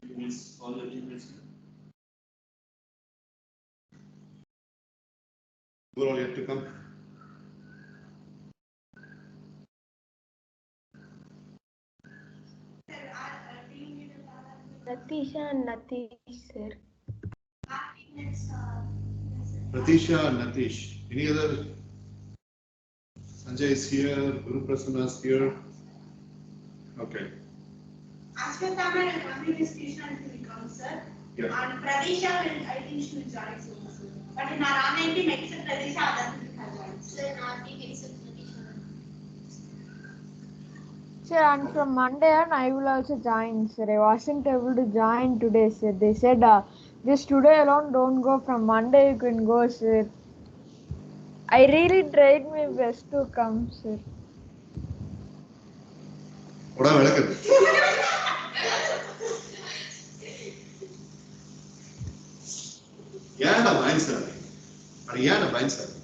Teammates, all the teammates. Who are all yet to come? Pratisha and Natish, sir. Pratisha and Natish. Any other? Sanjay is here. Guru Prasanna is here. Okay. Ashwatthama will complete his tuition until he comes, sir. Yeah. And Pradesha will, I think she will join soon, sir. But in our online team, except Pradesha, other people have joined. Sir, in our team, except Pradesha. Sir, and from Monday on, I will also join, sir. I wasn't able to join today, sir. They said, just today alone, don't go. From Monday, you can go, sir. I really tried my best to come, sir. What are you? Yeah, no, mine's serving. But yeah, no, mine's serving.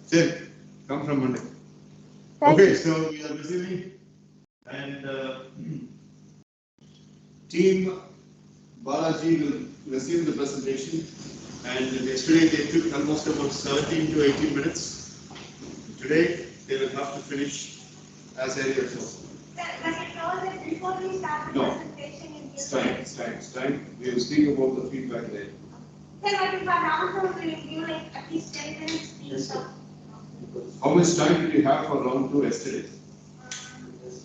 Sir, come from Monday. Okay, so we are busy and team Balaji will receive the presentation, and yesterday they took almost about 17 to 18 minutes. Today they will have to finish as early as possible. Sir, but it shows that before we start the presentation, It's time. We will speak about the feedback there. Sir, but if our round 2 will give like at least 10 minutes each. Yes, sir. How much time did you have for round 2 yesterday?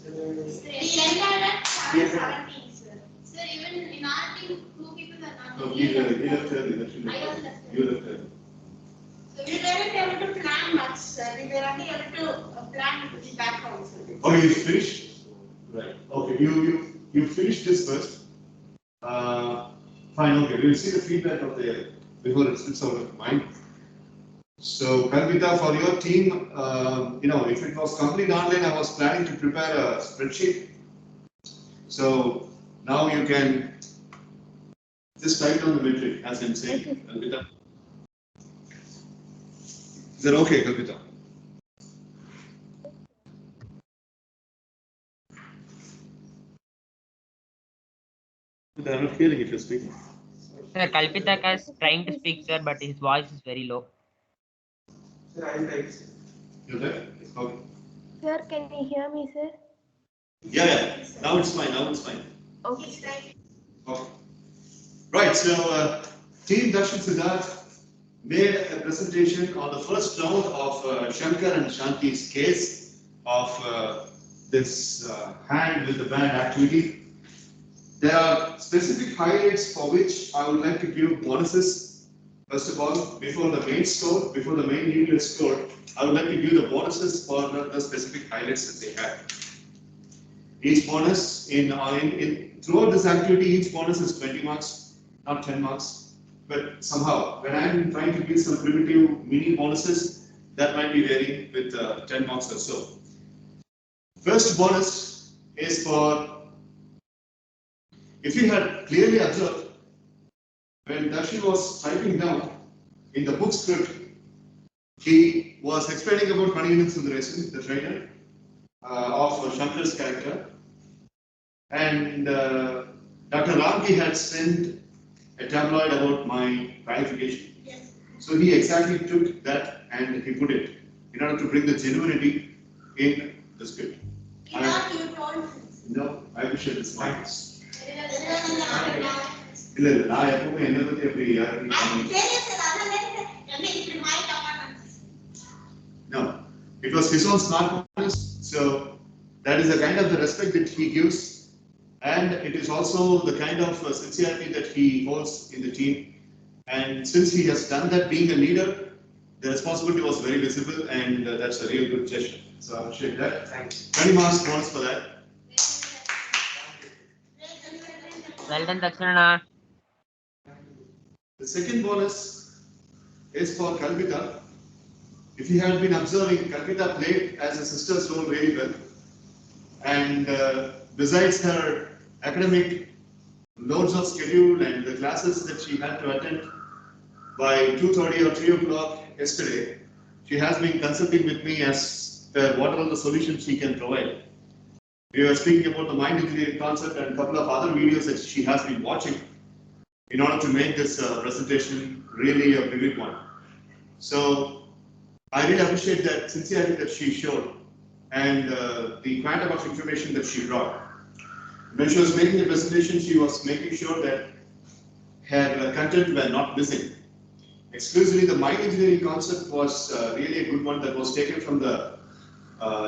We ended at 17, sir. Sir, even in our team, 2 people are not. No, he left early. I was left early. You left early. So we weren't able to plan much, sir. We were only able to plan the background, sir. Oh, you finished? Right. Okay, you finished this first. Fine, okay. We'll see the feedback of the before it slips out of mind. So, Kalpita, for your team, if it was complete online, I was planning to prepare a spreadsheet. So now you can just type down the metric as I'm saying, Kalpita. Is that okay, Kalpita? I'm not hearing if you're speaking. Sir, Kalpitaka is trying to speak, sir, but his voice is very low. Sir, I'll type. You're there? Okay. Sir, can you hear me, sir? Yeah. Now it's fine. Okay. Okay. Right. So, Team Darshan Siddharth made a presentation on the first round of Shankar and Shanti's case of this hand with the band activity. There are specific highlights for which I would like to give bonuses. First of all, before the main score, before the main unit is scored, I would like to give the bonuses for the specific highlights that they had. Each bonus throughout this activity, each bonus is 20 marks, not 10 marks. But somehow, when I'm trying to give some primitive mini bonuses, that might be varying with 10 marks or so. First bonus is for, if you had clearly observed, when Dashi was typing down in the book script, he was explaining about Manigandan Sundaresan, the trainer of Shankar's character, and Dr. Ramki had sent a tabloid about my qualification. Yes. So he exactly took that and he put it in order to bring the genuinity in the script. Not you told. No, I wish it is nice. No, it was his own smartness, so that is the kind of the respect that he gives, and it is also the kind of sincerity that he holds in the team. And since he has done that being a leader, the responsibility was very visible, and that's a real good gesture. So I appreciate that. Thanks. 20 marks bonus for that. Well done, Dakshana. The second bonus is for Kalpita. If you had been observing, Kalpita played as a sister's role very well. And besides her academic loads of schedule and the classes that she had to attend, by 2:30 or 3 o'clock yesterday, she has been consulting with me as per what are the solutions she can provide We were speaking about the mind engineering concept and a couple of other videos that she has been watching in order to make this presentation really a vivid one. So I really appreciate that sincerity that she showed and the quantum of information that she brought. When she was making the presentation, she was making sure that her content were not missing. Exclusively, the mind engineering concept was really a good one that was taken from the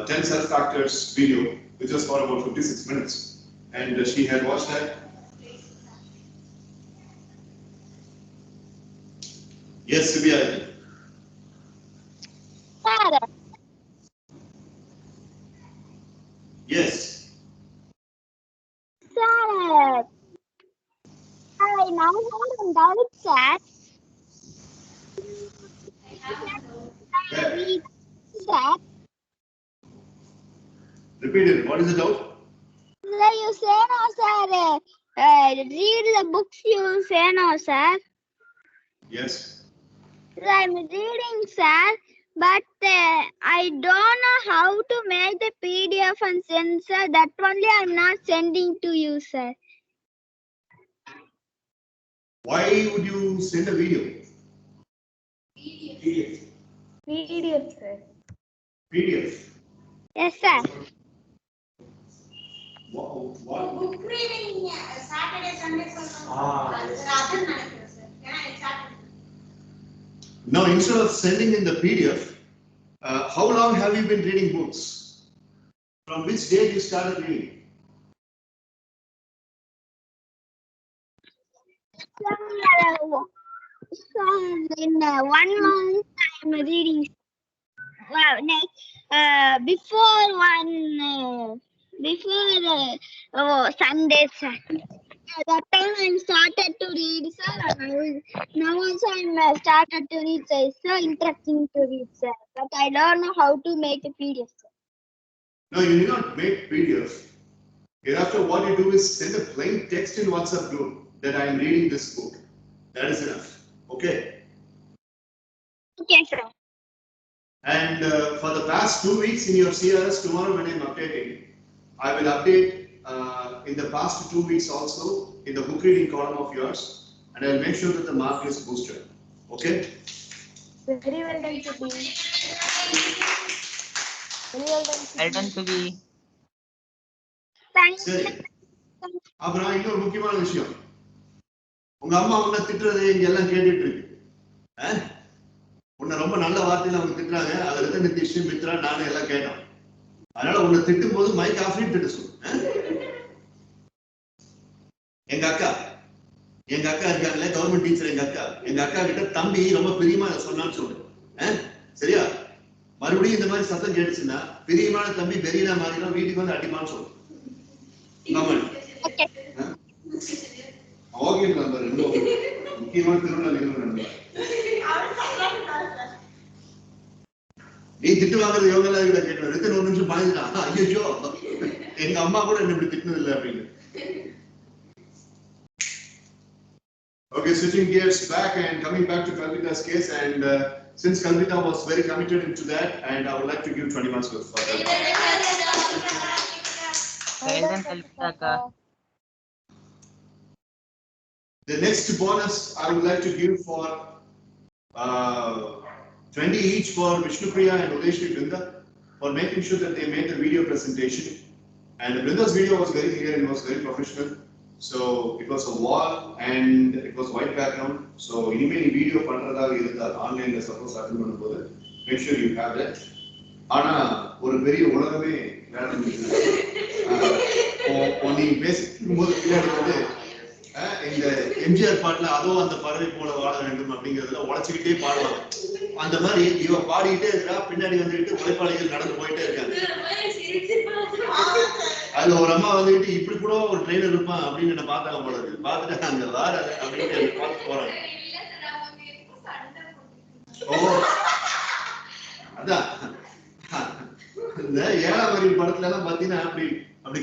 10 self factors video, which was for about 56 minutes. And she had watched that. Yes, Sibia. Yes. Sir, I now have a doubt, sir. Yeah. Read, sir. Repeat it. What is the doubt? Sir, you say no, sir. Read the books you say no, sir. Yes. Sir, I'm reading, sir. But I don't know how to make the PDF and send, sir. That only I'm not sending to you, sir. Why would you send a video? PDF. PDF, sir. PDF. Yes, sir. Wow. Book reading Saturday, Sunday, Now, instead of sending in the PDF, how long have you been reading books? From which date you started reading? So in 1 month I'm reading. Well, next before Sunday, sir. That time I started to read, sir. And now also I'm started to read, sir. It's so interesting to read, sir. But I don't know how to make a PDF, sir. No, you need not make PDF. Hereafter, what you do is send a plain text in WhatsApp group that I am reading this book. That is enough. Okay. Okay, sir. And for the past 2 weeks in your CRS, tomorrow when I am updating, I will update in the past 2 weeks also in the book reading column of yours, and I will make sure that the mark is boosted. Okay? Very well done, Subi. Very well done, Well done, Subi. Subi. Thanks. சரி அப்புறம் இன்னொரு முக்கியமான விஷயம், உங்க அம்மா உன்னை திட்டுறது இங்க எல்லாம் கேட்டுட்டு இருக்கு. உன்னை ரொம்ப நல்ல வார்த்தையில அவங்க திட்டுறாங்க. அதுல இருந்து நிதிஷ் மித்ரா நானும் எல்லாம் கேட்டோம். அதனால உன்னை திட்டும் போது மைக் ஆஃப் திட்டு சொல்லு. எங்க அக்கா இருக்காங்களே கவர்மெண்ட் டீச்சர், எங்க அக்கா கிட்ட தம்பி ரொம்ப பிரியமா சொன்னான்னு சொல்லு. சரியா? மறுபடியும் இந்த மாதிரி சத்தம் கேட்டுச்சுன்னா பிரியமான தம்பி பெரியனா மாதிரி வீட்டுக்கு வந்து அடிமான்னு சொல்லு. ஓகே நம்பர் முக்கியமான திருவிழா நிகழ்வு. நீ திட்டு வாங்குறது எவ்வளவு எல்லாம் கேட்கணும். ரித்தன் ஒரு நிமிஷம் பாய்ந்துட்டான். ஐயோ எங்க அம்மா கூட என்ன இப்படி திட்டினது இல்லை அப்படின்னு. Okay, switching gears back and coming back to Kalpita's case, and since Kalpita was very committed into that, and I would like to give 20 months for that. Well done, Kalpita. The next bonus I would like to give for 20 each for Vishnupriya and Udeshri Brinda for making sure that they made the video presentation. And Brinda's video was very clear and was very professional. So it was a wall and it was white background. So anyway, video பண்றதாக இருந்தால் ஆன்லைன்ல suppose attend பண்ணும்போது make sure you have that. ஆனா ஒரு பெரிய உலகமே நடந்துச்சு. நீ பேசிக்கும் போது பின்னாடி வந்து இந்த எம்ஜிஆர் பாட்டுல அதோ அந்த பறவை போல வாழ வேண்டும் அப்படிங்கறதுல உழைச்சுக்கிட்டே பாடுவாங்க. அந்த மாதிரி இவ பாடிக்கிட்டே இருக்கா, பின்னாடி வந்துட்டு உழைப்பாளிகள் நடந்து போயிட்டே இருக்காங்க. அதுல ஒரு அம்மா வந்துட்டு இப்படி கூட ஒரு ட்ரெயினர் இருப்பான் அப்படின்னு என்ன பார்த்தாங்க போல இருக்கு. பார்த்துட்டு அங்க வார அப்படின்னு பார்த்து போறாங்க. ஓ அதான் இந்த 7ஆம் அறிவு படத்துல எல்லாம் பாத்தீங்கன்னா அப்படி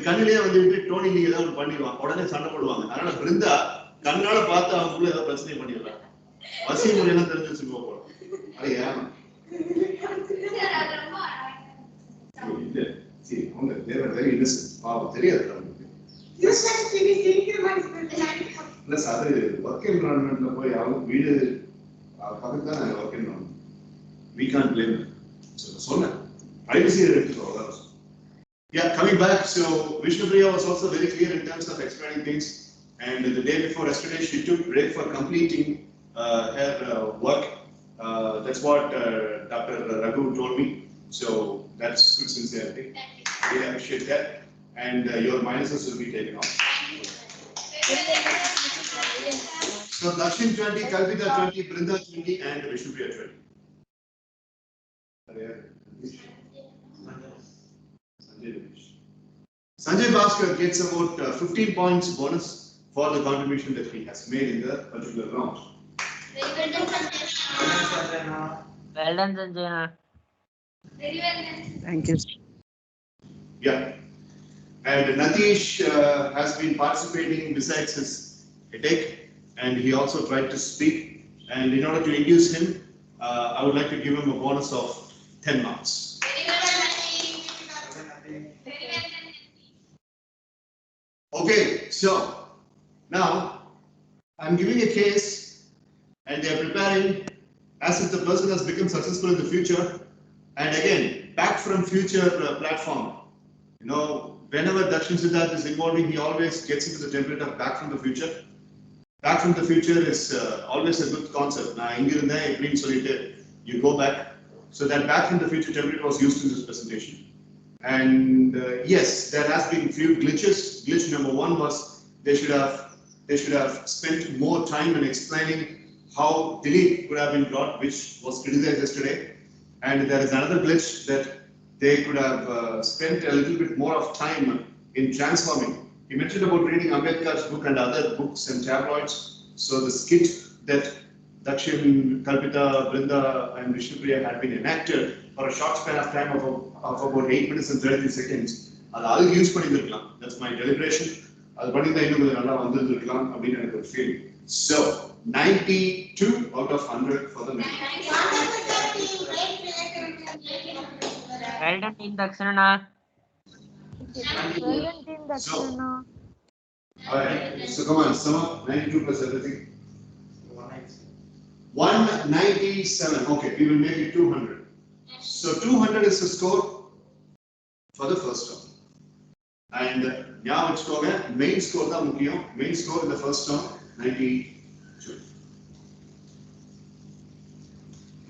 கண்ணிலேயே வந்துட்டு டோனி நீங்க ஏதாவது பண்ணிடுவான், உடனே சண்டை போடுவாங்க. அதனால பிருந்தா கண்ணால பார்த்து அவங்களுக்குள்ள ஏதாவது பிரச்சனை பண்ணிடுறாங்க. வசிய முறையெல்லாம் தெரிஞ்சு வச்சுக்கோ போல. அது ஏன் See, they were very innocent. Wow, தெரியாது அவங்களுக்கு. Plus அது work environmentல போய் அவங்க வீடு பக்கத்துல தான் work environment. We can't blame them. So சொன்னேன் privacy எடுத்துக்கோ அதான். Yeah, coming back, so Vishnupriya was also very clear in terms of explaining things. And the day before yesterday, she took break for completing her work. That's what Dr. Raghu told me. So that's good sincerity. We appreciate that. And your minuses will be taken off. So Dakshin 20, Kalpita 20, Brinda 20, and Vishnupriya 20. Sanjay Bhaskar gets about 15 points bonus for the contribution that he has made in the particular round. Well done, Sanjana. Very well done. Thank you. Yeah. And Natish has been participating besides his headache, and he also tried to speak. And in order to induce him, I would like to give him a bonus of 10 marks. Very well done, Nati. Very well done. Okay, so now I'm giving a case, and they are preparing as if the person has become successful in the future. And again, back from future platform. You know, whenever Dakshin Siddharth is involving, he always gets into the template of back from the future. Back from the future is always a good concept. Now, you go back. So that back from the future template was used in this presentation. And yes, there has been few glitches. Glitch number one was they should have spent more time in explaining how delete could have been brought, which was criticized yesterday. And there is another glitch that they could have spent a little bit more of time in transforming. He mentioned about reading Ambedkar's book and other books and tabloids. So the skit that Dakshin, Kalpita, Brinda, and Vishnupriya had been enacted for a short span of time of about 8 minutes and 33 seconds. I'll use பண்ணிருக்கலாம். That's my deliberation. அது பண்ணிருந்தா இன்னும் கொஞ்சம் நல்லா வந்திருக்கலாம் அப்படின்னு எனக்கு ஒரு feeling. So 92 out of 100 for the men. Well done, Team Dakshana. Well done, team Dakshana. Alright, so come on, sum up 92 plus everything. 197. Okay, we will make it 200. So 200 is the score for the first round. And now it's called main score. Main score in the first round 92.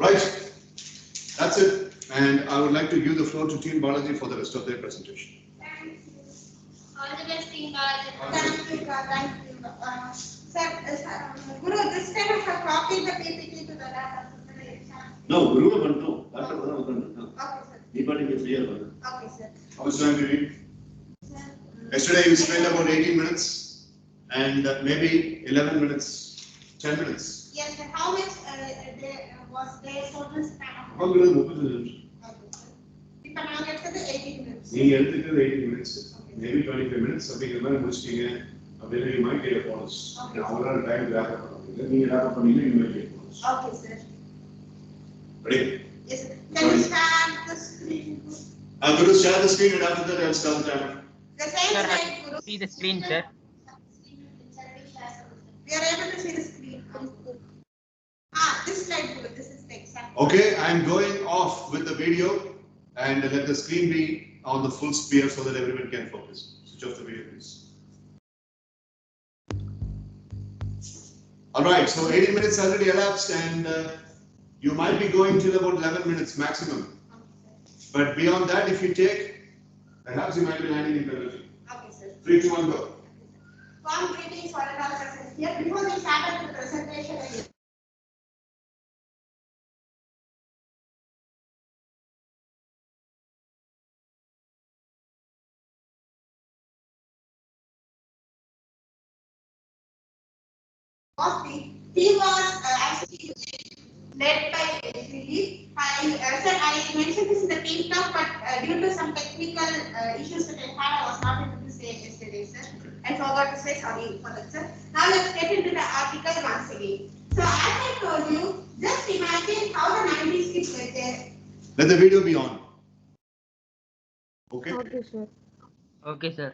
Right, that's it. And I would like to give the floor to Team Balaji for the rest of their presentation. Thank you. All the best, team. Thank you, thank you. Sir, Guru, this time I have copied the PPT to the lab. No, Guru, no. Okay, sir. Anybody can clear one. Okay, sir. How much time do you need? Yesterday you spent about 18 minutes and maybe 11 minutes, 10 minutes. Yes, sir. How much was their total span of? How good is 30 minutes? Okay, sir. If I now get to the 18 minutes. நீங்க எடுத்துக்கிறது 18 minutes, maybe 25 minutes அப்படிங்கிற மாதிரி முடிச்சிட்டீங்க அப்படின்னா you might get a bonus. அவங்களால time wrap up பண்ணுவீங்க. நீங்க wrap up பண்ணீங்கன்னா you might get a bonus. Okay, sir. Ready? Yes, sir. Can you start the screen? I'm going to share the screen and after that I'll start the timer. The same Sir, slide, Guru. see the screen, sir. We are able to see the screen. This slide, Guru. This is the exact. Okay, I'm going off with the video and let the screen be on the full sphere so that everyone can focus. Switch off the video, please. All right, so 18 minutes already elapsed and you might be going till about 11 minutes maximum. But beyond that, if you take, perhaps you might be landing in penalty. Okay, sir. 3, 2, 1, go. Warm greetings for all present here. Before we start the presentation, the team was actually led by Lily. I mentioned this in the team talk, but due to some technical issues that I had, I was not able to say yesterday, sir. I forgot to say sorry for that, sir. Now let's get into the article once again. So as I told you, just imagine how the 90s kids were there. Let the video be on. Okay? Okay, sir. Okay, sir.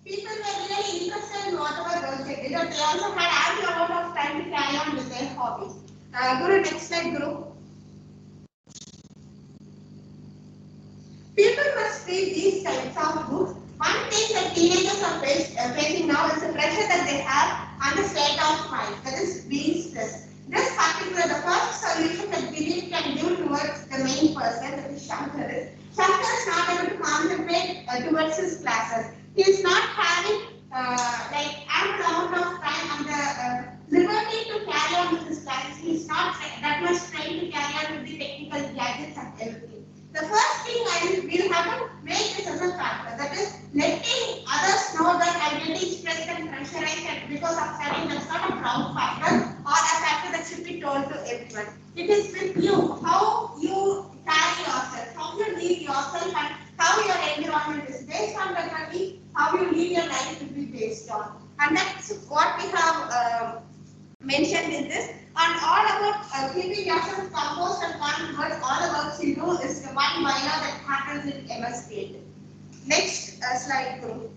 People were really interested in whatever girls they did, and they also had ample amount of time to carry on with their hobbies. Guru, next slide, Guru. People must read these types of books. One thing that teenagers are facing now is the pressure that they have and the state of mind, that is being stressed. This particular, the first solution that Belief can do towards the main person, that is Shankar is not able to concentrate towards his classes. He is not having like ample amount of time and the liberty to carry on with his classes. He is not that much trained to carry on with the technical gadgets and everything. The first thing I will have to make this as a factor, that is letting others know that I'm getting stressed and pressurized because of studying. That's not a proud factor or a factor that should be told to everyone. It is with you, how you carry yourself, how you lead yourself, and how your environment is based on that only how you lead your life will be based on. And that's what we have mentioned in this. And all about keeping yourself composed and calm towards all about is the one minor that happens in MSES. Next slide, Guru.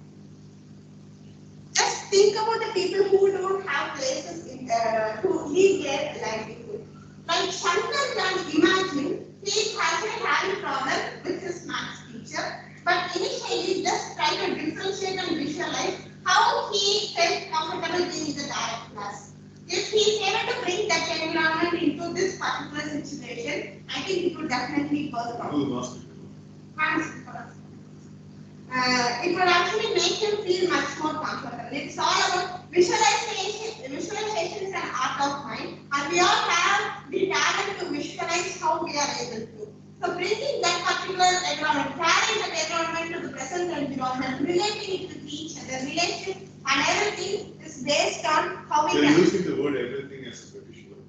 Just think about the people who don't have places to lead their livelihood. Like Shankar can imagine he is actually having problem with his maths teacher, but initially just try to differentiate and visualize how he felt comfortable being in the direct class. If he is able to bring that environment into this particular situation, I think it would definitely work out. It will actually make him feel much more comfortable. It's all about visualization. Visualization is an art of mind, and we all have the talent to visualize how we are able to. So bringing that particular environment, carrying that environment to the present environment, relating it to each other, relation and everything is based on how we You're can. using the word everything as a visual.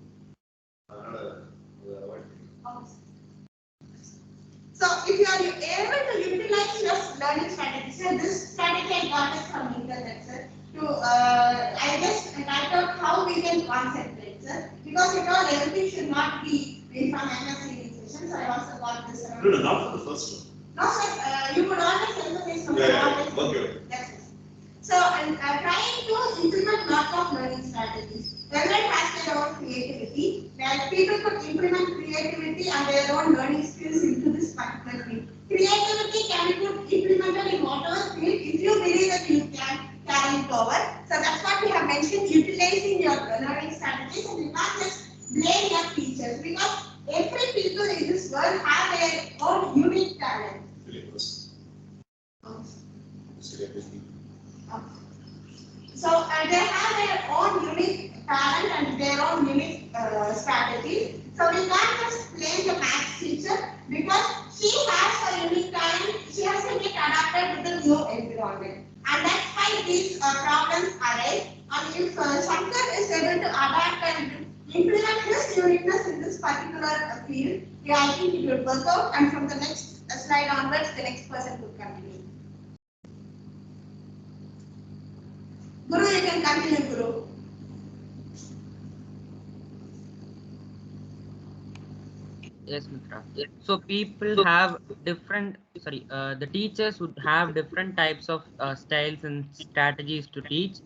So if you are able to utilize your learning strategy, so this strategy I got it from internet, sir. To I just typed out how we can concentrate, sir. Because you know everything should not be from MSES session, so I also got this. No, not for the first one. No, sir. You could always emphasize from Okay. That's it. So I'm trying to implement lots of learning strategies. Everyone has their own creativity. Where people could implement creativity and their own learning skills into this particular field. Creativity can be implemented in whatever field if you believe that you can carry it over. So that's what we have mentioned, utilizing your learning strategies, and you can't just blame your teachers because every people in this world have their own unique talent. So they have their own unique talent and their own unique strategies. So we can't just blame the maths teacher because she has a unique talent. She has to get adapted with the new environment, and that's why these problems arise. And if Shankar is able to adapt and implement his uniqueness in this particular field, yeah, I think it will work out. And from the next slide onwards, the next person will continue. Guru, you can continue, Guru. Yes, Mitra. So people have different, the teachers would have different types of styles and strategies to teach.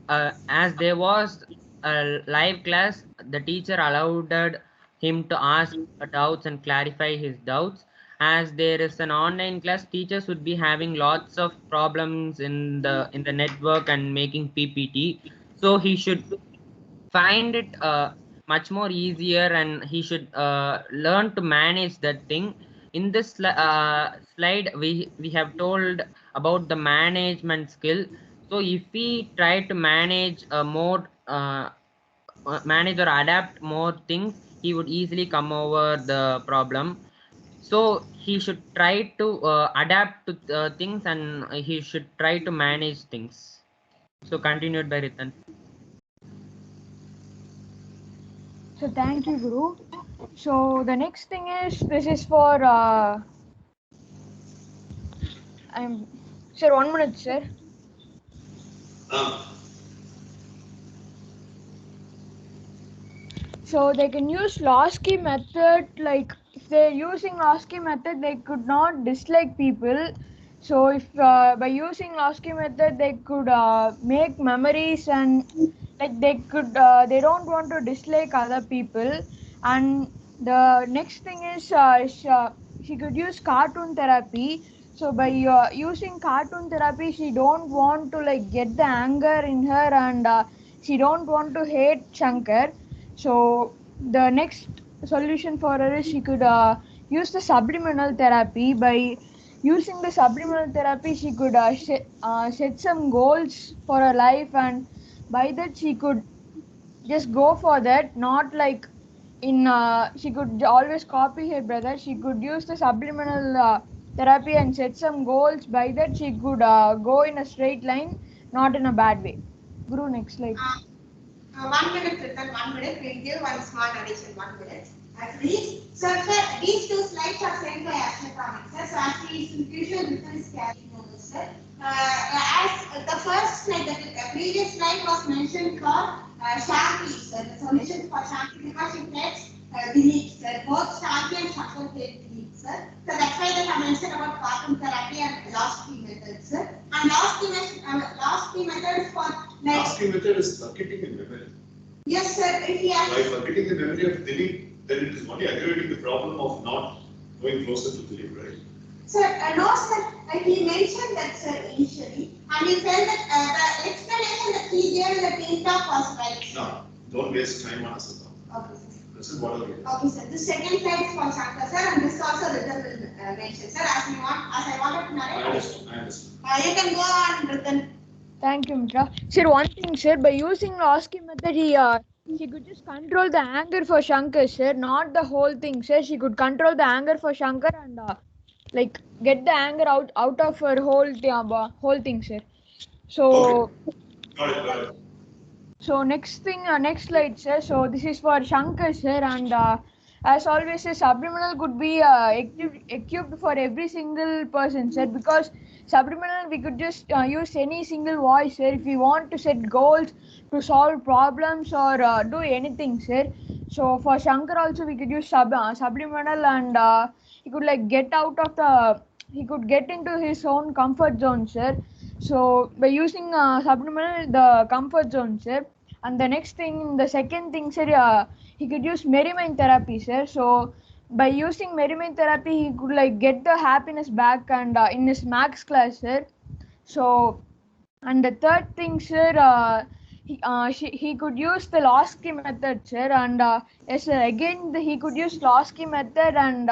As there was a live class, the teacher allowed him to ask doubts and clarify his doubts. As there is an online class, teachers would be having lots of problems in the network and making PPT. So he should find it much more easier, and he should learn to manage that thing. In this slide we have told about the management skill. So if we try to manage more manage or adapt more things, he would easily come over the problem. So he should try to adapt to things, and he should try to manage things. So continued by Ritan. So thank you, Guru. So the next thing is, this is for I'm sir, 1 minute, sir. So they can use Lasky method like they're using Lasky method, they could not dislike people. So if by using Lasky method, they could make memories, and like they don't want to dislike other people. And the next thing is she could use cartoon therapy. So by using cartoon therapy, she don't want to like get the anger in her, and she don't want to hate Shankar. So the next solution for her is she could use the subliminal therapy. By using the subliminal therapy, she could set some goals for her life, and by that she could just go for that, not like in she could always copy her brother. She could use the subliminal therapy and set some goals. By that she could go in a straight line, not in a bad way. Guru, next slide. 1 minute, written 1 minute. We'll give one small addition. 1 minute. Please, sir, these two slides are sent by Ashna, sir. So actually, it's usual difference carrying over, sir. As the first slide, the previous slide was mentioned for Shanti, sir. The solution for Shanti because it gets delete, sir. Both Shanti and Shankar get delete, sir. So that's why they have mentioned about cartoon therapy and last key methods, sir. And last key methods for like. Last key method is bucketing in memory. Yes, sir. If he has. By bucketing the memory of delete, then it is only aggravating the problem of not going closer to delete, right? Sir, no, sir. He mentioned that, sir, initially, and he said that the explanation that he gave in the team talk was right. No, don't waste time on us. Okay, sir. This is what I mean. Okay, sir. The second slide is for Shankar, sir, and this also written will mention, sir. As I wanted to narrate. I understand. You can go on written. Thank you, Mitra. Sir, one thing, sir, by using Lasky method, she could just control the anger for Shankar, sir, not the whole thing, sir. She could control the anger for Shankar and like get the anger out of her whole thing, sir. So, Okay. Got it. so next thing, next slide, sir. So this is for Shankar, sir, and as always, a subliminal could be equipped for every single person, sir, because subliminal we could just use any single voice, sir, if we want to set goals, to solve problems, or do anything, sir. So for Shankar also we could use subliminal, and he could like he could get into his own comfort zone, sir. So by using subliminal, the comfort zone, sir. And the next thing, the second thing, sir, he could use merriment therapy, sir. So by using merriment therapy, he could like get the happiness back, and in his max class, sir. So, and the third thing, sir, he could use the Lasky method, sir, and yes, sir, again he could use Lasky method, and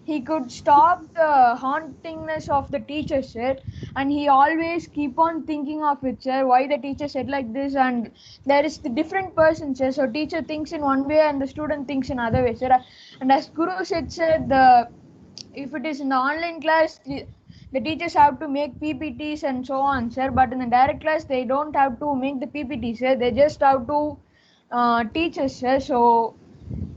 he could stop the hauntingness of the teacher, sir, and he always keep on thinking of it, sir, why the teacher said like this, and there is the different person, sir, so teacher thinks in one way and the student thinks in other way, sir. And as Guru said, sir, if it is in the online class, the teachers have to make PPTs and so on, sir, but in the direct class they don't have to make the PPTs, sir, they just have to teach us, sir. So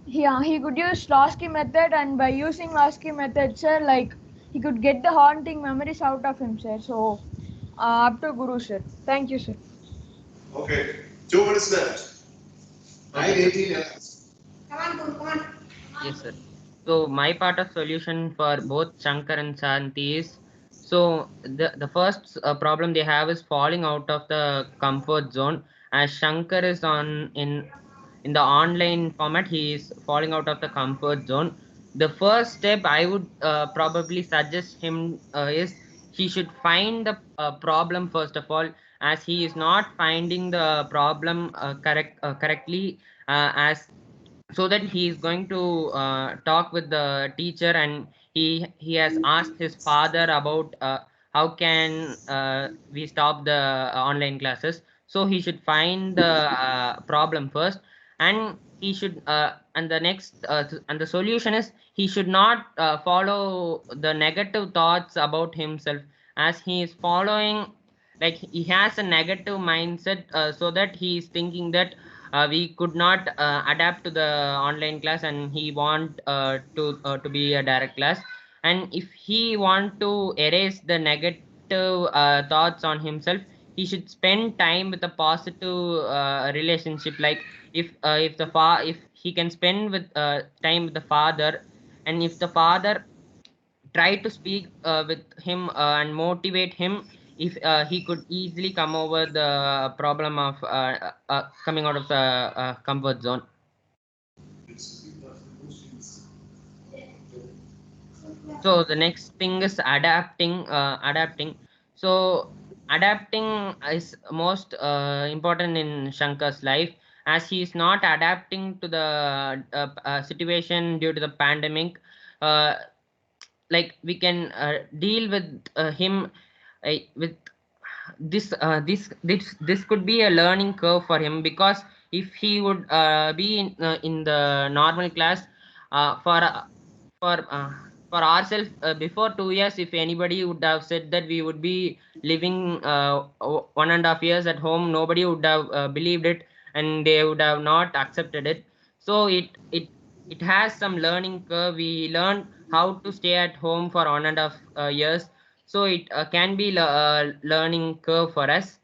he could use Lasky method, and by using Lasky method, sir, like he could get the haunting memories out of him, sir. So up to Guru, sir. Thank you, sir. Okay. 2 minutes left. 9:18 minutes. Come on, Guru, come on. Yes, sir. So my part of solution for both Shankar and Shanti is, so the first problem they have is falling out of the comfort zone. As Shankar is in the online format, he is falling out of the comfort zone. The first step I would probably suggest him is he should find the problem first of all, as he is not finding the problem correctly, as so that he is going to talk with the teacher, and he has asked his father about how can we stop the online classes. So he should find the problem first, and he should and the next and the solution is he should not follow the negative thoughts about himself, as he is following, like he has a negative mindset, so that he is thinking that we could not adapt to the online class, and he want to be a direct class. And if he want to erase the negative thoughts on himself, he should spend time with a positive relationship. Like if he can spend with time with the father, and if the father tried to speak with him and motivate him, if he could easily come over the problem of coming out of the comfort zone. So the next thing is adapting. So adapting is most important in Shankar's life, as he is not adapting to the situation due to the pandemic. uh, like we can deal with him with this could be a learning curve for him, because if he would be in the normal class uh, for uh, for uh, for ourselves before 2 years, if anybody would have said that we would be living 1.5 years at home, nobody would have believed it, and they would have not accepted it. So it has some learning curve. We learn how to stay at home for 1.5 years, so it can be learning curve for us.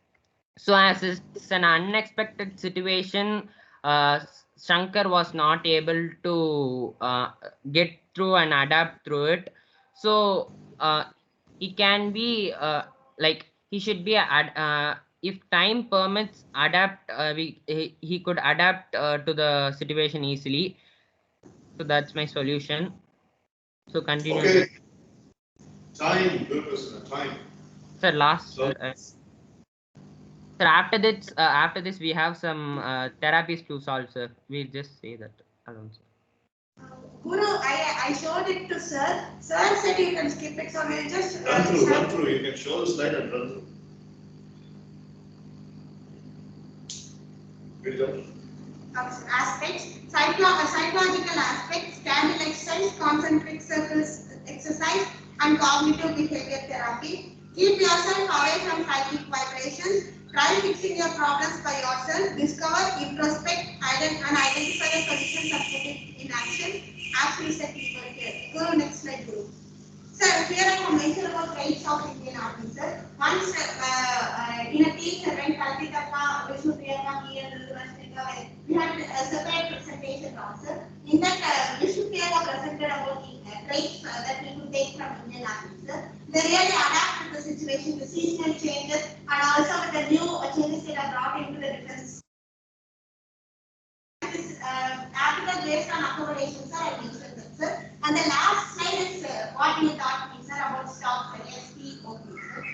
So as it's an unexpected situation, Shankar was not able to get through and adapt through it. So he can be like he should be if time permits adapt, he could adapt to the situation easily. So that's my solution. So continue. Okay. Time, good person, time. Sir, last. So, Sir, after this, we have some therapies to solve, sir. We'll just say that alone, sir. Guru, I showed it to sir. Sir said you can skip it, so we'll just run through. You can show the slide and run through. Good job. Aspects, psychological aspects, candle exercise, concentric circles exercise, and cognitive behavior therapy. Keep yourself away from psychic vibrations. Try fixing your problems by yourself. Discover, introspect, and identify the solutions and put it in action. As we said before here. Go next slide, Guru. Sir, here I have mentioned about rights of Indian Army, sir. Once in a team, sir, when Kalpitappa, Vishnu Priyanka, me and Rashmika, we had a separate presentation also. In that, Vishnu Priyanka presented about the traits that we could take from Indian Army, sir. They really adapt to the situation, the seasonal changes, and also with the new changes that are brought into the defense. This article based on accommodation, sir, I mentioned that, sir. And the last slide is what you taught me, sir, about stop SPOP, sir.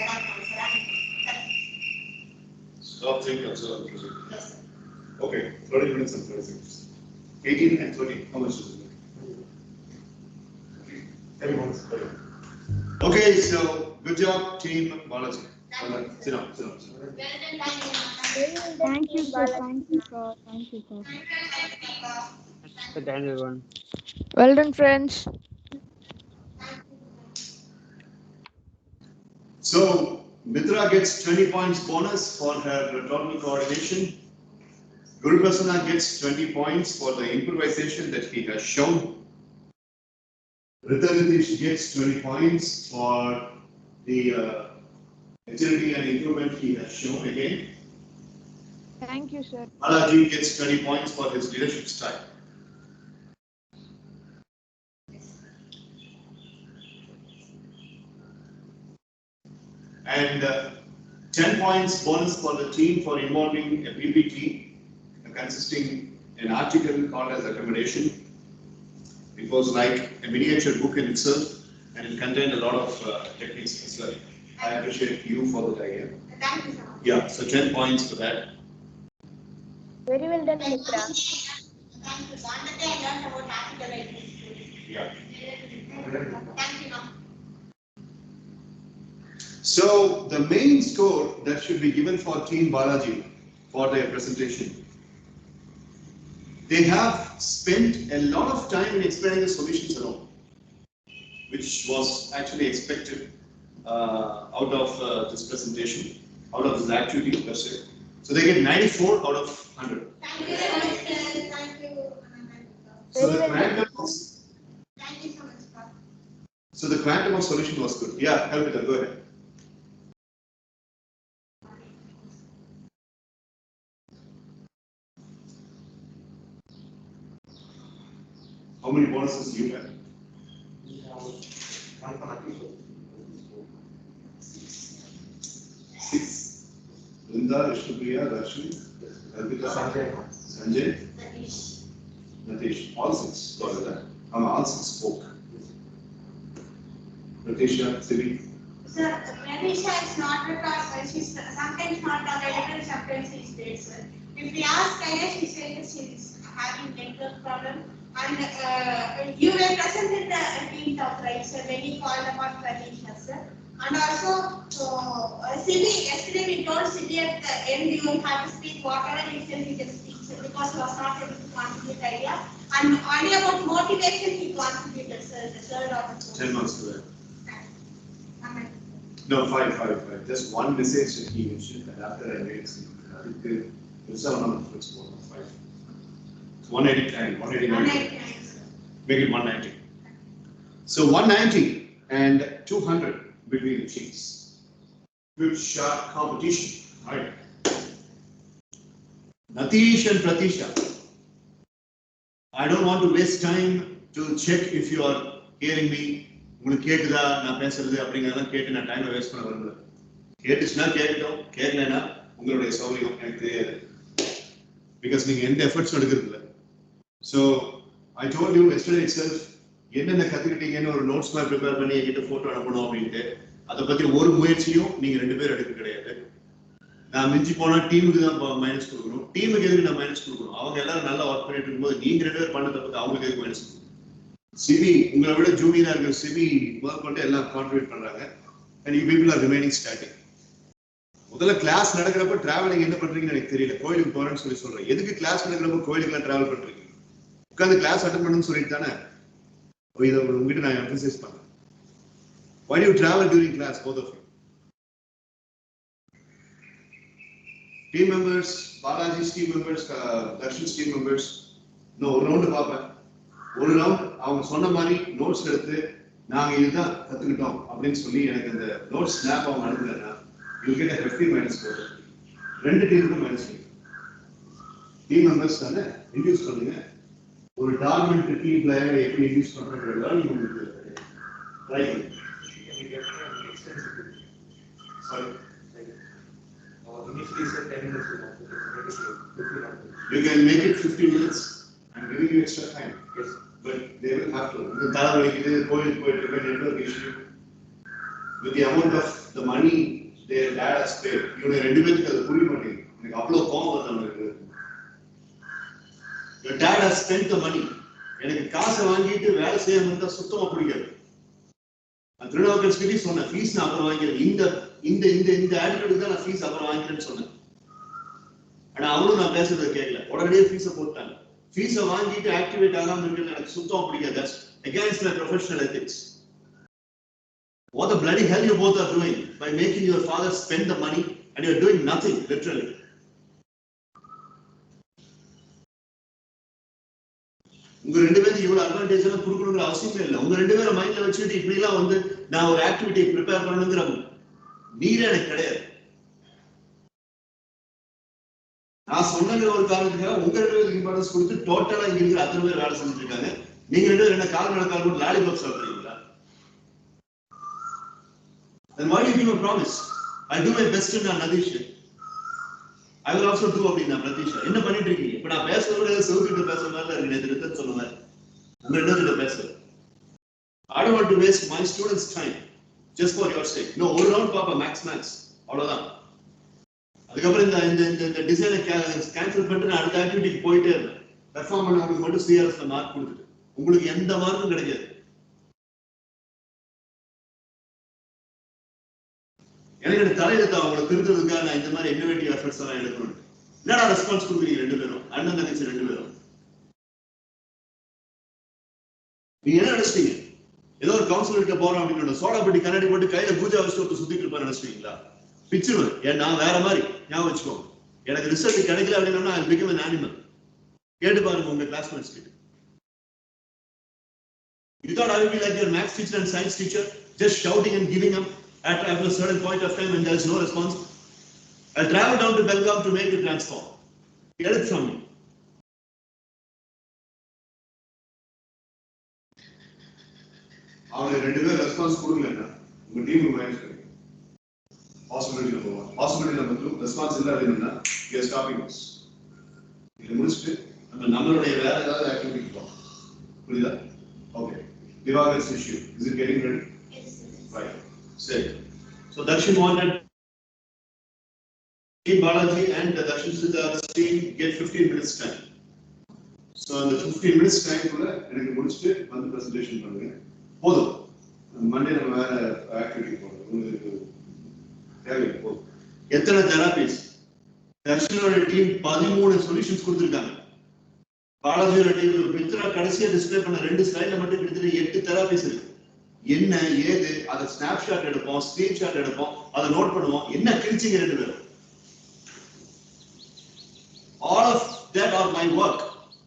That's all, sir. Stop, think, observe, proceed. Yes, sir. Okay, 30 minutes and 30 seconds. 18 and 30, how much is it? Everyone's 30. Okay, so good job, team Balaji. Sit down, sit down. Well done, thank you. Thank you, sir. Thank you, sir. Thank you, sir. Thank you, everyone. Well done, friends. So, Mitra gets 20 points bonus for her rhetorical coordination. Guru Prasanna gets 20 points for the improvisation that he has shown. Rita Nitish gets 20 points for the agility and improvement he has shown again. Thank you, sir. Balaji gets 20 points for his leadership style. And 10 points bonus for the team for involving a PPT consisting an article called as accommodation. It was like a miniature book in itself, and it contained a lot of techniques as well. I appreciate you for that idea. Thank you, sir. Yeah, so 10 points for that. Very well done, Mitra. Thank you, sir. On the day I learned about article writing. Yeah. Thank you, ma'am. So the main score that should be given for Team Balaji for their presentation, they have spent a lot of time in explaining the solutions alone, which was actually expected out of this presentation, out of this activity per se. So they get 94 out of 100. Thank you very much, sir. Thank you. So the quantum of, Thank you so much, sir. so the quantum of solution was good. Yeah, help it, go ahead. How many bonuses do you have? 6. Linda, Ishpriya, Darshini, Arpita, Sanjay, Natish. All 6. Got it. All 6 spoke. Pratisha, Sivi. Sir, Pratisha is not because she's sometimes not available, sometimes she's there, sir. If we ask her, she says she's having network problem. And you were present in the team talk, right, sir, when you called about Pratisha, sir. And also, Sivi, yesterday we told Sivi at the end you will have to speak whatever you said, you can speak, sir, because he was not able to contribute idea. And only about motivation he contributed, sir, the third or the fourth. 10 marks to that. Amen. No, 5. Just one message that he mentioned, and after I made some, it's 5. It's 189, 189. Make it 190. So 190 and 200 between the teams. Good sharp competition, right? Natish and Pratisha. I don't want to waste time to check if you are hearing me. உங்களுக்கு கேக்குதா நான் பேசுறது அப்படிங்கறதெல்லாம் கேட்டு நான் டைமை waste பண்ண வரல. கேட்டுச்சுன்னா கேட்கட்டும், கேட்கலன்னா உங்களுடைய சௌகரியம் எனக்கு தெரியாது. Because நீங்க எந்த எஃபர்ட்ஸ் எடுக்கிறது இல்ல. So I told you yesterday itself என்னென்ன கத்துக்கிட்டீங்கன்னு ஒரு நோட்ஸ் மாதிரி ப்ரிப்பேர் பண்ணி என்கிட்ட போட்டோ அனுப்பணும் அப்படின்ட்டு அதை பத்தி ஒரு முயற்சியும் நீங்க 2 பேரும் எடுக்க கிடையாது. நான் மிஞ்சி போனா டீமுக்கு தான் மைனஸ் கொடுக்கணும். டீமுக்கு எதுக்கு நான் மைனஸ் கொடுக்கணும்? அவங்க எல்லாரும் நல்லா ஒர்க் பண்ணிட்டு இருக்கும்போது நீங்க 2 பேர் பண்ண தப்புக்கு அவங்களுக்கு எதுக்கு மைனஸ் கொடுக்கணும்? சிவி உங்களை விட ஜூனியரா இருக்கிற சிவி ஒர்க் பண்ணிட்டு எல்லாம் கான்ட்ரிபியூட் பண்றாங்க. and you people are remaining static. முதல்ல கிளாஸ் நடக்கிறப்ப டிராவலிங் என்ன பண்றீங்கன்னு எனக்கு தெரியல. கோயிலுக்கு போறேன்னு சொல்றேன். எதுக்கு கிளாஸ் நடக்கிறப்ப கோயிலுக்குலாம் டிராவல் பண்றீங்க? உட்காந்து கிளாஸ் அட்டெண்ட் பண்ணணும்னு சொல்லிட்டு தானே இதை உங்ககிட்ட நான் எம்பசைஸ் பண்ணேன். Why do you travel during class, both of you? Team members, Balaji's team members, Darshan's team members, no, ஒரு ரவுண்டு பார்ப்பேன். ஒரு ரவுண்ட் அவங்க சொன்ன மாதிரி நோட்ஸ் எடுத்து நாங்க இதுதான் கத்துக்கிட்டோம் அப்படின்னு சொல்லி எனக்கு அந்த நோட்ஸ் ஸ்னாப் அவங்க அனுப்புனா யூ கெட் a 50 மைனஸ் 4. 2 டீமுக்கும் மைனஸ் 5. டீம் மெம்பர்ஸ் தானே இன்டியூஸ் பண்ணுங்க. ஒரு டார்மெண்ட் டீம் பிளேயர் எப்படி இன்டியூஸ் பண்றதுல நீங்க உங்களுக்கு ட்ரை பண்ணுங்க. Sorry. Initially said 10 minutes. You can make it 15 minutes. I'm giving you extra time. Yes. But they will have to. The network issue. With the amount of the money their dad has paid, you know, individual money. Your dad has spent the money. எனக்கு காசை வாங்கிட்டு வேலை செய்ய முடிந்தா சுத்தமா பிடிக்காது. நான் திருநாவுக்கரசு கிட்ட சொன்னேன் ஃபீஸ் நான் அப்புறம் வாங்கிக்கிறேன். இந்த ஆட்டிடியூட் தான் நான் ஃபீஸ் அப்புறம் வாங்கிக்கிறேன்னு சொன்னேன். ஆனா அவனும் நான் பேசுறதை கேட்கல. உடனே ஃபீஸை போட்டாங்க. ஃபீஸை வாங்கிட்டு ஆக்டிவேட் ஆகாம இருக்கிறது எனக்கு சுத்தமா பிடிக்காது. That's against my professional ethics. What the bloody hell you both are doing by making your father spend the money and you're doing nothing, literally. உங்க 2 பேருக்கு இவ்வளவு அட்வான்டேஜ் எல்லாம் கொடுக்கணுங்கிற அவசியமே இல்லை. உங்க 2 பேரை மைண்ட்ல வச்சுட்டு இப்படி எல்லாம் வந்து நான் ஒரு ஆக்டிவிட்டி ப்ரிப்பேர் பண்ணணுங்கிற நீரே எனக்கு கிடையாது. நான் சொன்ன ஒரு காரணத்துக்காக உங்க 2 பேருக்கு இம்பார்ட்டன்ஸ் கொடுத்து டோட்டலா இங்க இருக்கிற அத்தனை பேர் வேலை செஞ்சுட்டு இருக்காங்க. நீங்க 2 பேரும் என்ன கால் நடக்கால் கூட லாலிபாப் சாப்பிடுறீங்களா? Then why do you give a promise? I'll do my best in Nadish. I will also do அப்படினா பிரதீஷா என்ன பண்ணிட்டு இருக்கீங்க? இப்ப நான் பேசுறத சௌக்கிட்ட பேசுற மாதிரி இருக்கு. நேத்து ரித்தன் சொன்ன மாதிரி உங்க 2 பேர்கிட்ட பேசுறேன். I don't want to waste my students' time just for your sake. No, ஒரு ரவுண்ட் பாப்பா மேக்ஸ் அவ்வளவுதான். அதுக்கப்புறம் இந்த டிசைனை கேன்சல் பண்ணிட்டு நான் அடுத்த ஆக்டிவிட்டிக்கு போயிட்டே இருந்தேன். பெர்ஃபார்ம் பண்ணவங்களுக்கு மட்டும் சிஆர்எஸ்ல மார்க் கொடுத்துட்டு உங்களுக்கு எந்த மார்க்கும் கிடைக்காது. எனக்கு தலையெழுத்து அவங்களை திருத்துறதுக்காக நான் இந்த மாதிரி இன்னோவேட்டிவ் எஃபர்ட்ஸ் எல்லாம் எடுக்கணும். என்னடா ரெஸ்பான்ஸ் கொடுக்குறீங்க 2 பேரும்? அண்ணன் தங்கச்சி 2 பேரும் நீங்க என்ன நினைச்சிட்டீங்க? ஏதோ ஒரு கவுன்சிலர் கிட்ட போறோம் அப்படின்னு சோடா பட்டி கண்ணாடி போட்டு கையில பூஜா வச்சுட்டு ஒருத்தர் சுத்திட்டு இருப்பாரு நினைச்சிட்டீங்களா? பிச்சுருவேன். ஏன் நான் வேற மாதிரி ஞாபகம் வச்சுக்கோங்க. எனக்கு ரிசல்ட் கிடைக்கல அப்படின்னா I become an animal. கேட்டு பாருங்க உங்க கிளாஸ்மேட்ஸ் கிட்ட. You thought I would be like your maths teacher and science teacher, just shouting and giving up at a certain point of time when there is no response? I'll travel down to Belgaum to make it transform. Get it from me. அவனுக்கு 2 பேர் response கொடுக்கலன்னா உங்க டீமுக்கு minus கிடைக்கும். Possibility number 1. Possibility number 2, response இல்லை அப்படின்னா you are stopping this. இதை முடிச்சுட்டு நம்மளுடைய வேற ஏதாவது ஆக்டிவிட்டி போகலாம். புரியுதா? Okay. Divaga's issue. Is it getting ready? Yes. Right. Say. So Darshan wanted Balaji and Darshan Siddharth's team get 15 minutes time. So in the 15 minutes time குள்ள எனக்கு முடிச்சிட்டு வந்து பிரசன்டேஷன் பண்ணுங்க. போதும். மண்டே நம்ம வேற ஆக்டிவிட்டி போறோம். உங்களுக்கு தேவை போதும். எத்தனை தெரபிஸ்? தர்ஷனோட டீம் 13 சொல்யூஷன்ஸ் கொடுத்திருக்காங்க. பாலாஜியோட டீம் மித்ரா கடைசியா டிஸ்ப்ளே பண்ண 2 ஸ்லைட்ல மட்டும் கிட்டத்தட்ட 8 தெரபிஸ் இருக்கு. என்ன ஏது அத ஸ்னாப்ஷாட் எடுப்போம், ஸ்கிரீன்ஷாட் எடுப்போம், அத நோட் பண்ணுவோம். என்ன கிழிச்சிங்க 2 பேரும்? All of that are my work.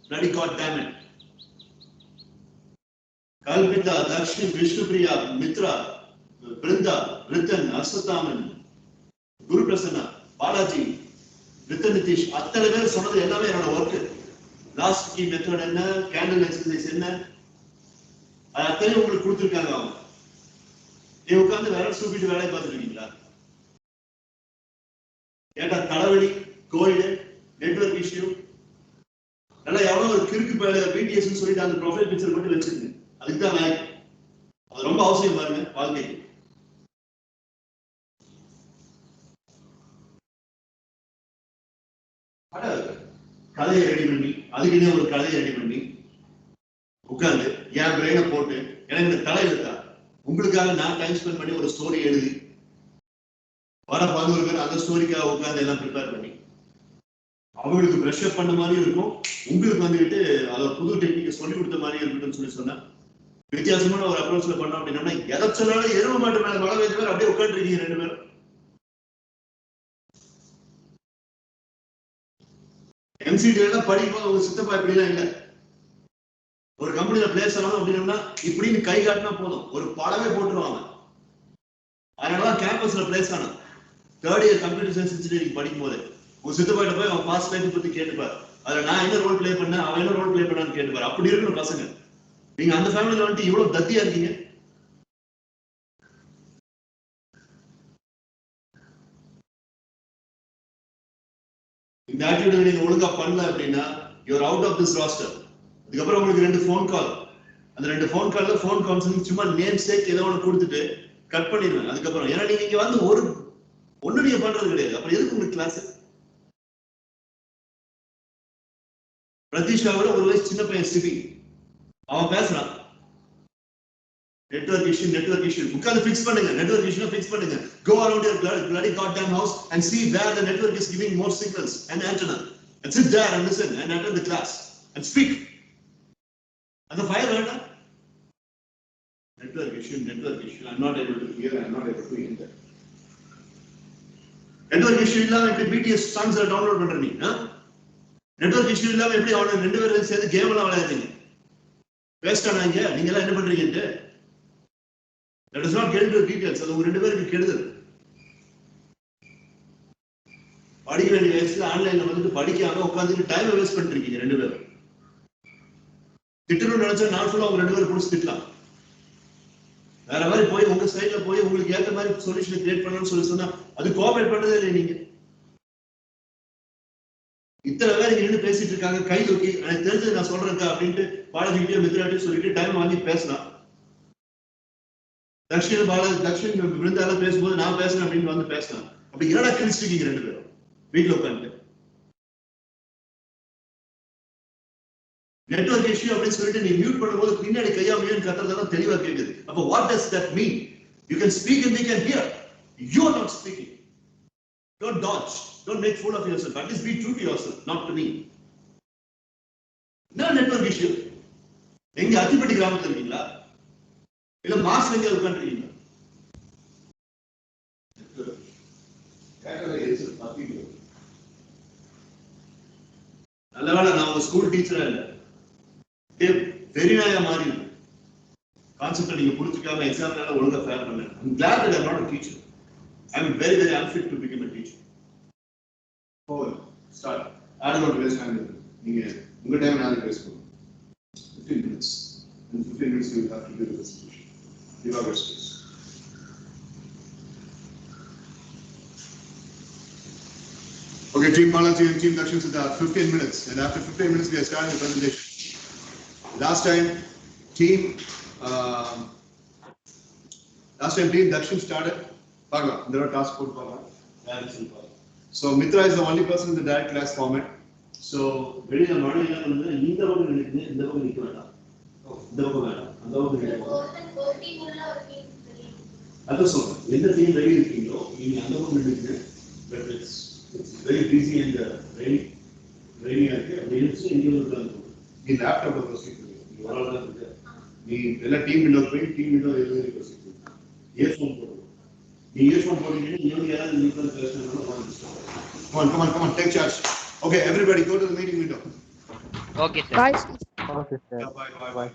Bloody God damn it. Kalpita, Darshan, Vishnupriya, Mitra, Brinda, Ritan, Asathaman, Guru Prasanna, Balaji, Ritan Nitish, அத்தனை பேர் சொன்னது எல்லாமே என்னோட ஒர்க். லாஸ்ட் கீ மெத்தட் என்ன, கேண்டில் எக்ஸசைஸ் என்ன, அது அத்தனை உங்களுக்கு கொடுத்துருக்காங்க. அவங்க நீ உட்காந்து வேலை சூப்பிட்டு வேலையை பார்த்துட்டு இருக்கீங்களா? கேட்டா தலைவலி, கோல்டு, நெட்வொர்க் இஷ்யூ, நல்லா எவ்வளவு ஒரு கிறுக்கு பிடிஎஸ் சொல்லிட்டு அந்த ப்ரொஃபைல் பிக்சர் மட்டும் வச்சிருங்க. அதுக்கு தான் வேலை. அது ரொம்ப அவசியம் பாருங்க வாழ்க்கைக்கு. கதையை ரெடி பண்ணி அதுக்குன்னே ஒரு கதையை ரெடி பண்ணி உட்கார்ந்து என் பிரெயினை போட்டு எனக்கு இந்த தலை இருக்கா உங்களுக்காக நான் டைம் ஸ்பெண்ட் பண்ணி ஒரு ஸ்டோரி எழுதி வர 11 பேர் அந்த ஸ்டோரிக்காக உட்கார்ந்து எல்லாம் ப்ரிப்பேர் பண்ணி அவங்களுக்கு ப்ரெஷ் அப் பண்ண மாதிரி இருக்கும். உங்களுக்கு வந்துட்டு அதை புது டெக்னிக்கை சொல்லி கொடுத்த மாதிரி இருக்கட்டும்னு சொல்லி சொன்னா வித்தியாசமான ஒரு அப்ரோச்ல பண்ணோம் அப்படின்னா எதை சொன்னாலும் எருவ மாட்டு மேல மழை பெய்ஞ்ச பேர் அப்படியே உட்காந்துருக்கீங்க 2 பேரும். எம்சிடில படிக்கும் போது உங்க சித்தப்பா இப்படிலாம் இல்லை. ஒரு கம்பெனில பிளேஸ் ஆகணும் அப்படின்னா இப்படின்னு கை காட்டினா போதும், ஒரு படமே போட்டுருவாங்க. அதனாலதான் கேம்பஸ்ல பிளேஸ் ஆனோம். 3rd year computer science engineering படிக்கும் போது உங்க சித்தப்பாட்ட போய் அவன் பாஸ்ட் லைஃப் பத்தி கேட்டுப்பாரு. அதுல நான் என்ன ரோல் பிளே பண்ணேன், அவன் என்ன ரோல் பிளே பண்ணான்னு கேட்டுப்பாரு. அப்படி இருக்கணும் பசங்க. நீங்க அந்த ஃபேமிலியில வந்துட்டு இவ்வளவு தத்தியா இருக்கீங்க. இந்த ஆக்டிவிட்டி நீங்க ஒழுங்கா பண்ணல அப்படின்னா you're out of this roster. அதுக்கப்புறம் உங்களுக்கு 2 ஃபோன் கால். அந்த 2 ஃபோன் கால்ல ஃபோன் கவுன்சிலிங் சும்மா நேம் சேக் ஏதோ ஒன்று கொடுத்துட்டு கட் பண்ணிடுவேன். அதுக்கப்புறம் ஏன்னா நீங்க இங்க வந்து ஒண்ணு நீங்க பண்றது கிடையாது. அப்புறம் எதுக்கு உங்களுக்கு கிளாஸ்? பிரதீஷாவோட ஒரு வயசு சின்ன பையன் சிபி அவன் பேசுறான். நெட்வொர்க் இஷ்யூ உட்கார்ந்து ஃபிக்ஸ் பண்ணுங்க. நெட்வொர்க் இஷ்யூ ஃபிக்ஸ் பண்ணுங்க. Go around your bloody goddamn house and see where the network is giving more signals and antenna and sit there and listen and attend the class and speak. And the fire வேண்டாம். Network issue. I'm not able to hear. I'm not able to enter. Network issue இல்லாம எப்படி BTS songs download பண்ற நீ? Network issue இல்லாம எப்படி அவன 2 பேரும் சேர்ந்து கேம் எல்லாம் விளையாடுறீங்க? வேஸ்ட் ஆனாங்க. நீங்க எல்லாம் என்ன பண்றீங்க? Let us not get into details. அது உங்க 2 பேருக்கு கெடுதல். படிக்க வேண்டிய வயசுல ஆன்லைன்ல வந்துட்டு படிக்காம உட்கார்ந்து டைம் வேஸ்ட் பண்ணிட்டு இருக்கீங்க 2 பேரும். திட்டணும்னு நினைச்சா நாள் ஃபுல்லா உங்க 2 பேரும் புடிச்சு திட்டலாம். வேற மாதிரி போய் உங்க சைட்ல போய் உங்களுக்கு ஏத்த மாதிரி சொல்யூஷன் கிரியேட் பண்ணணும்னு சொன்னா அது கோஆபரேட் பண்றதே இல்லை. நீங்க இத்தனை பேர் இங்க நின்று பேசிட்டு இருக்காங்க கை தூக்கி எனக்கு தெரிஞ்சது நான் சொல்றேன்க்கா அப்படின்ட்டு பாலாஜிக்கிட்டே மித்ராட்டையும் சொல்லிட்டு டைம் வாங்கி பேசலாம். தக்ஷன் விருந்தால பேசும்போது நான் பேசுறேன் அப்படின்னு வந்து பேசலாம். அப்படி என்னடா கிழிச்சிருக்கீங்க 2 பேரும் வீட்டுல உட்காந்து. நெட்வொர்க் இஷ்யூ அப்படின்னு சொல்லிட்டு நீ மியூட் பண்ணும்போது பின்னாடி கையாமையும் கத்துறதெல்லாம் தெளிவா கேக்குது. அப்ப what does that mean? You can speak and we can hear. You are not speaking. Don't dodge. Don't make fool of yourself. At least be true to yourself, not to me. No network issue. எங்க அத்திப்பட்டி கிராமத்துல இருக்கீங்களா? இல்ல mass எங்க உட்காந்துருக்கீங்களா? நல்ல வேளை நான் உங்க school டீச்சரா இல்ல. வெறிநாயா மாறி கான்செப்ட் நீங்க புரிஞ்சுக்காம எக்ஸாம்னால ஒழுங்கா ஃபேர் பண்ணேன். I'm glad that I'm not a teacher. I'm very unfit to become a teacher. Over. Start. I don't want to waste time. நீங்க உங்க டைம் நான் பேசணும். 15 minutes. In 15 minutes you have to do the presentation. Debuggers, please. Okay, Team Balaji and Team Dakshin Siddharth, 15 minutes. And after 15 minutes, we are starting the presentation. Last time, Team Dakshin started. There are task force. So Mitra is the only person in the direct class format. So very the model is in the book in the team very but it's very busy and very the laptop of proceed. You are all the team window very proceed. Earphone. The earphone come on, take charge. Okay, everybody go to the meeting window. Okay, sir. Guys. Okay, sir. Bye.